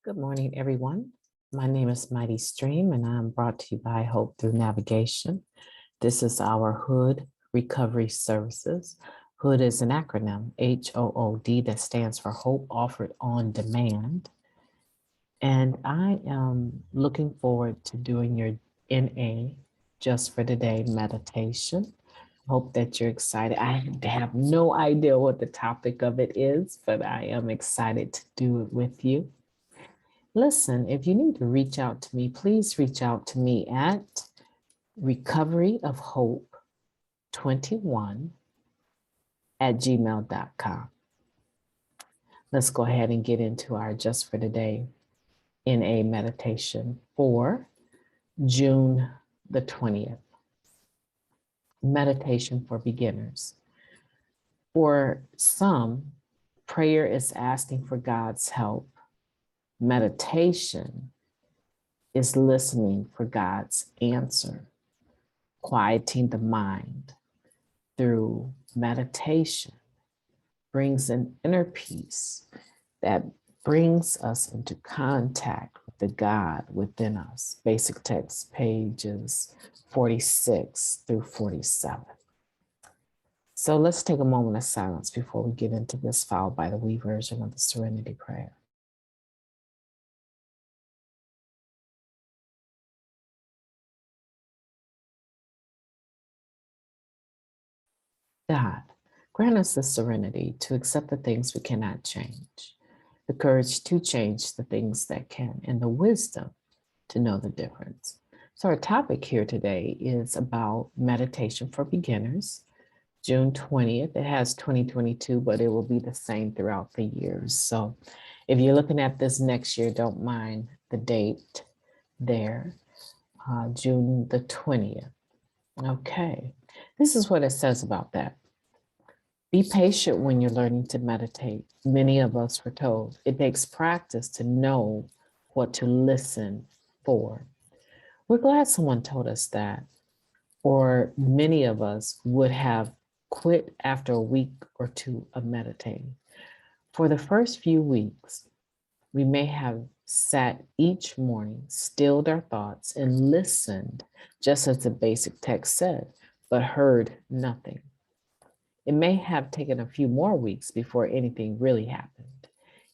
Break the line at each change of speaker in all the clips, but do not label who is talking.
Good morning, everyone. My name is Mighty Stream, and I'm brought to you by Hope Through Navigation. This is our Hood Recovery Services. Hood is an acronym, HOOD, that stands for Hope Offered on Demand. And I am looking forward to doing your NA Just for Today meditation. Hope that you're excited. I have no idea what the topic of it is, but I am excited to do it with you. Listen, if you need to reach out to me, please reach out to me at recoveryofhope21@gmail.com. Let's go ahead and get into our Just for Today NA meditation for June the 20th. Meditation for beginners. For some, prayer is asking for God's help. Meditation is listening for God's answer. Quieting the mind through meditation brings an inner peace that brings us into contact with the God within us. Basic text pages 46 through 47. So let's take a moment of silence before we get into this, followed by the we version of the Serenity Prayer. God, grant us the serenity to accept the things we cannot change, the courage to change the things that can, and the wisdom to know the difference. So our topic here today is about meditation for beginners, June 20th. It has 2022, but it will be the same throughout the years. So if you're looking at this next year, don't mind the date there, June the 20th. Okay, this is what it says about that. Be patient when you're learning to meditate. Many of us were told it takes practice to know what to listen for. We're glad someone told us that, or many of us would have quit after a week or two of meditating. For the first few weeks, we may have sat each morning, stilled our thoughts, and listened, just as the basic text said, but heard nothing. It may have taken a few more weeks before anything really happened,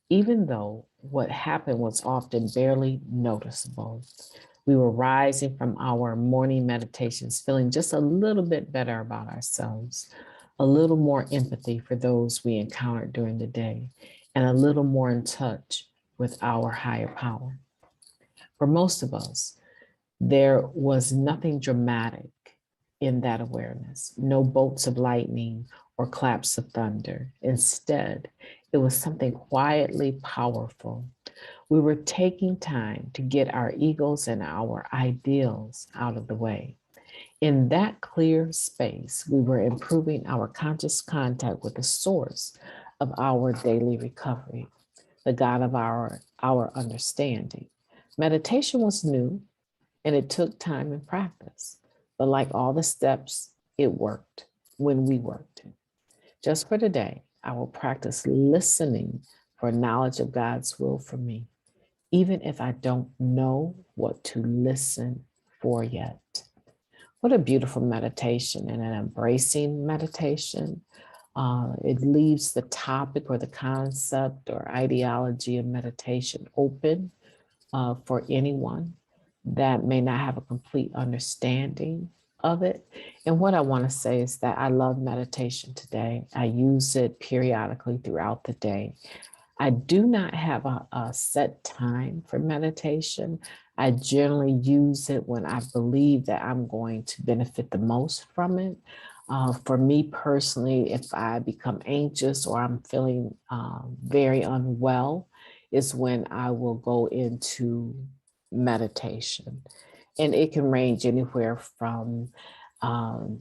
even though what happened was often barely noticeable. We were rising from our morning meditations feeling just a little bit better about ourselves, a little more empathy for those we encountered during the day, and a little more in touch with our higher power. For most of us, there was nothing dramatic in that awareness, no bolts of lightning or claps of thunder. Instead, it was something quietly powerful. We were taking time to get our egos and our ideals out of the way. In that clear space, we were improving our conscious contact with the source of our daily recovery, the God of our understanding. Meditation was new, and it took time and practice. But like all the steps, it worked when we worked. Just for today, I will practice listening for knowledge of God's will for me, even if I don't know what to listen for yet. What a beautiful meditation, and an embracing meditation. It leaves the topic or the concept or ideology of meditation open for anyone that may not have a complete understanding of it. And what I want to say is that I love meditation today. I use it periodically throughout the day. I do not have a set time for meditation. I generally use it when I believe that I'm going to benefit the most from it. For me personally, if I become anxious or I'm feeling very unwell, is when I will go into meditation. And it can range anywhere from, I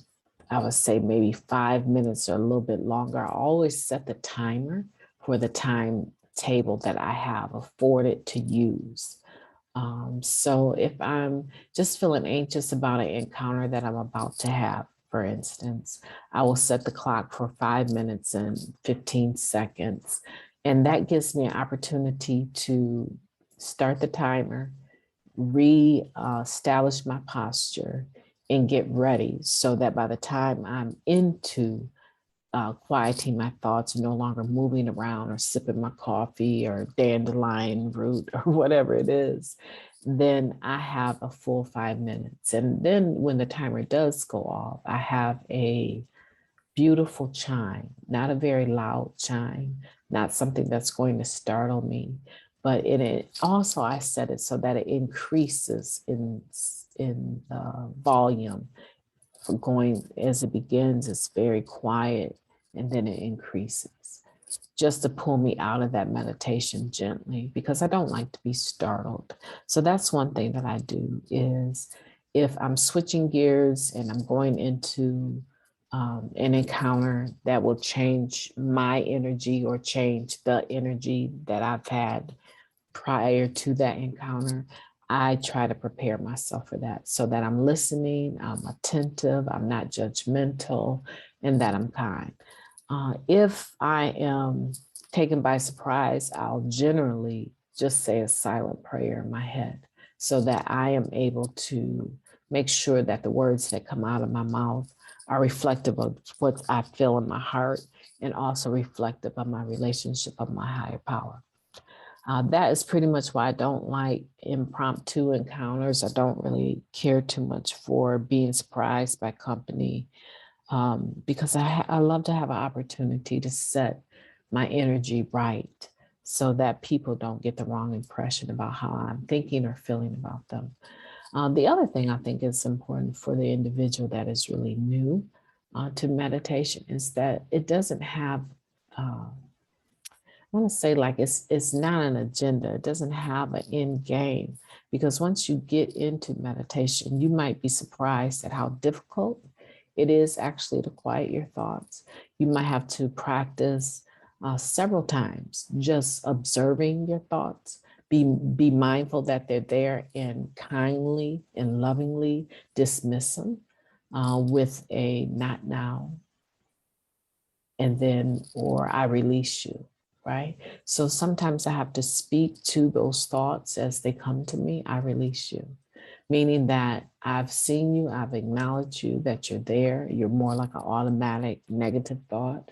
would say maybe 5 minutes or a little bit longer. I always set the timer for the timetable that I have afforded to use. So if I'm just feeling anxious about an encounter that I'm about to have, for instance, I will set the clock for 5 minutes and 15 seconds. And that gives me an opportunity to start the timer, re-establish my posture, and get ready so that by the time I'm into quieting my thoughts, no longer moving around or sipping my coffee or dandelion root or whatever it is, then I have a full 5 minutes. And then when the timer does go off, I have a beautiful chime, not a very loud chime, not something that's going to startle me, but it also I set it so that it increases in volume. Going as it begins, it's very quiet, and then it increases, just to pull me out of that meditation gently, because I don't like to be startled. So that's one thing that I do is if I'm switching gears and I'm going into an encounter that will change my energy or change the energy that I've had prior to that encounter, I try to prepare myself for that so that I'm listening, I'm attentive, I'm not judgmental, and that I'm kind. If I am taken by surprise, I'll generally just say a silent prayer in my head so that I am able to make sure that the words that come out of my mouth are reflective of what I feel in my heart and also reflective of my relationship of my higher power. That is pretty much why I don't like impromptu encounters. I don't really care too much for being surprised by company because I love to have an opportunity to set my energy right so that people don't get the wrong impression about how I'm thinking or feeling about them. The other thing I think is important for the individual that is really new to meditation is that it doesn't have I want to say like it's not an agenda. It doesn't have an end game because once you get into meditation, you might be surprised at how difficult it is actually to quiet your thoughts. You might have to practice several times just observing your thoughts. Be mindful that they're there and kindly and lovingly dismiss them with a not now, and then, or I release you, right? So sometimes I have to speak to those thoughts as they come to me. I release you, meaning that I've seen you, I've acknowledged you, that you're there. You're more like an automatic negative thought.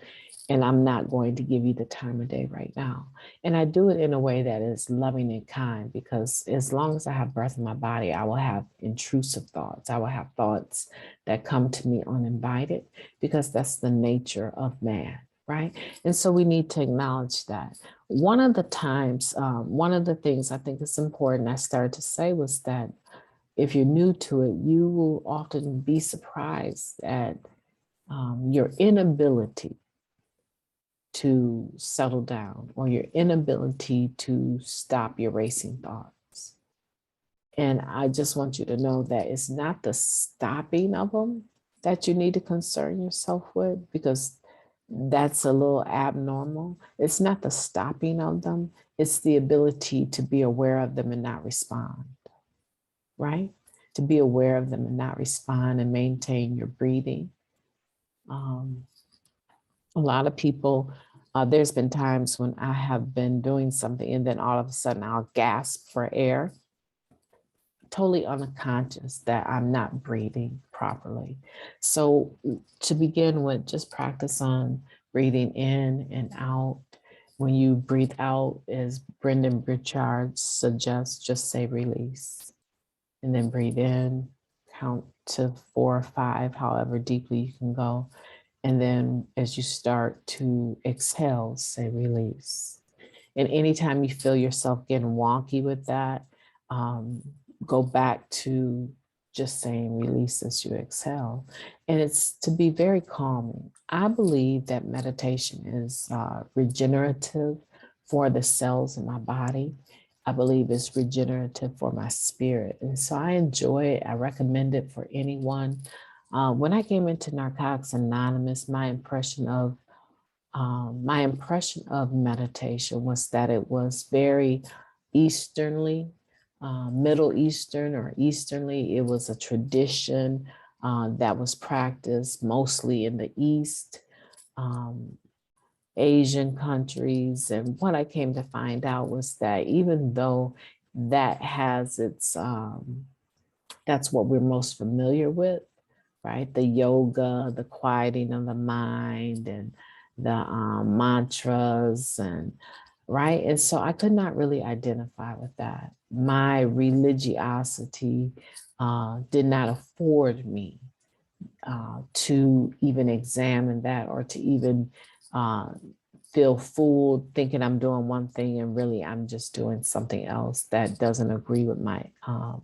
And I'm not going to give you the time of day right now. And I do it in a way that is loving and kind, because as long as I have breath in my body, I will have intrusive thoughts. I will have thoughts that come to me uninvited, because that's the nature of man, right? And so we need to acknowledge that. One of the times, one of the things I think is important, I started to say was that if you're new to it, you will often be surprised at your inability to settle down or your inability to stop your racing thoughts. And I just want you to know that it's not the stopping of them that you need to concern yourself with, because that's a little abnormal. It's not the stopping of them, it's the ability to be aware of them and not respond, right? To be aware of them and not respond and maintain your breathing. A lot of people, there's been times when I have been doing something and then all of a sudden I'll gasp for air, totally unconscious that I'm not breathing properly. So to begin with, just practice on breathing in and out. When you breathe out, as Brendan Burchard suggests, just say release. And then breathe in, count to 4 or 5, however deeply you can go. And then as you start to exhale, say release. And anytime you feel yourself getting wonky with that, go back to just saying release as you exhale. And it's to be very calming. I believe that meditation is regenerative for the cells in my body. I believe it's regenerative for my spirit. And so I enjoy it. I recommend it for anyone. When I came into Narcotics Anonymous, my impression of meditation was that it was very Easternly, Middle Eastern or Easternly. It was a tradition that was practiced mostly in the East, Asian countries. And what I came to find out was that even though that has its, that's what we're most familiar with, right? The yoga, the quieting of the mind, and the mantras, and right. And so I could not really identify with that. My religiosity did not afford me to even examine that, or to even feel fooled thinking I'm doing one thing and really I'm just doing something else that doesn't agree with my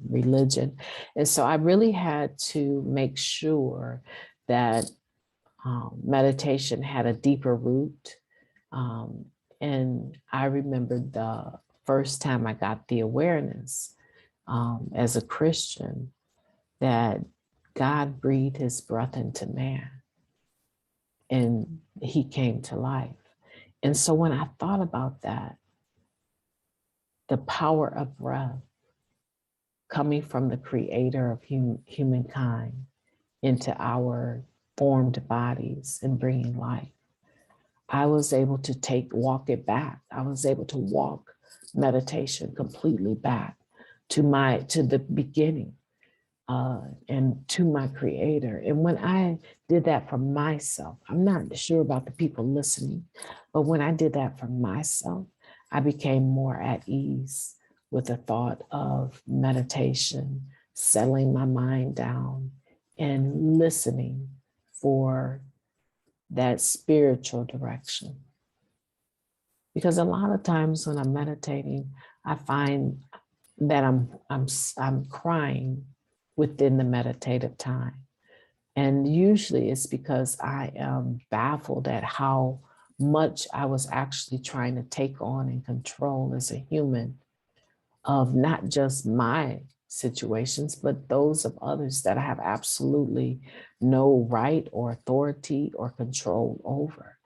religion. And so I really had to make sure that meditation had a deeper root. Um, and I remember the first time I got the awareness as a Christian that God breathed his breath into man and he came to life. And so when I thought about that, the power of breath coming from the creator of humankind into our formed bodies and bringing life, I was able to walk it back. I was able to walk meditation completely back to the beginning and to my creator. And when I did that for myself, I'm not sure about the people listening, but when I did that for myself, I became more at ease with the thought of meditation, settling my mind down and listening for that spiritual direction. Because a lot of times when I'm meditating, I find that I'm crying within the meditative time. And usually it's because I am baffled at how much I was actually trying to take on and control as a human of not just my situations, but those of others that I have absolutely no right or authority or control over.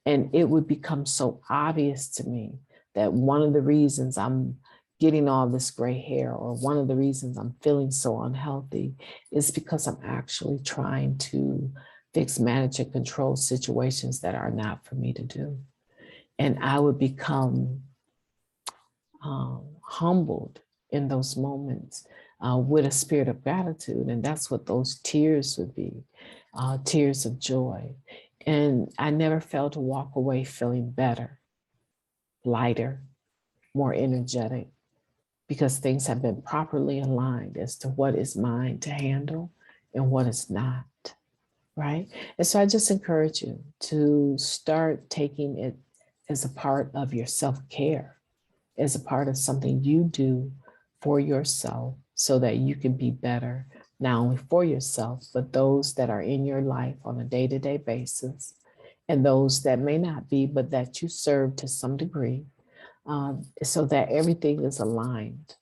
And it would become so obvious to me that one of the reasons I'm getting all this gray hair, or one of the reasons I'm feeling so unhealthy, is because I'm actually trying to fix, manage, and control situations that are not for me to do. And I would become humbled in those moments with a spirit of gratitude. And that's what those tears would be, tears of joy. And I never failed to walk away feeling better, lighter, more energetic, because things have been properly aligned as to what is mine to handle and what is not, right? And so I just encourage you to start taking it as a part of your self-care, as a part of something you do for yourself so that you can be better, not only for yourself, but those that are in your life on a day-to-day basis, and those that may not be, but that you serve to some degree, so that everything is aligned.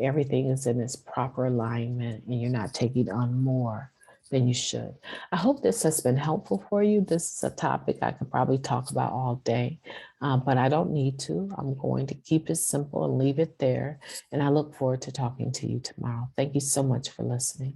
Everything is in its proper alignment and you're not taking on more than you should. I hope this has been helpful for you. This is a topic I could probably talk about all day, but I don't need to. I'm going to keep it simple and leave it there. And I look forward to talking to you tomorrow. Thank you so much for listening.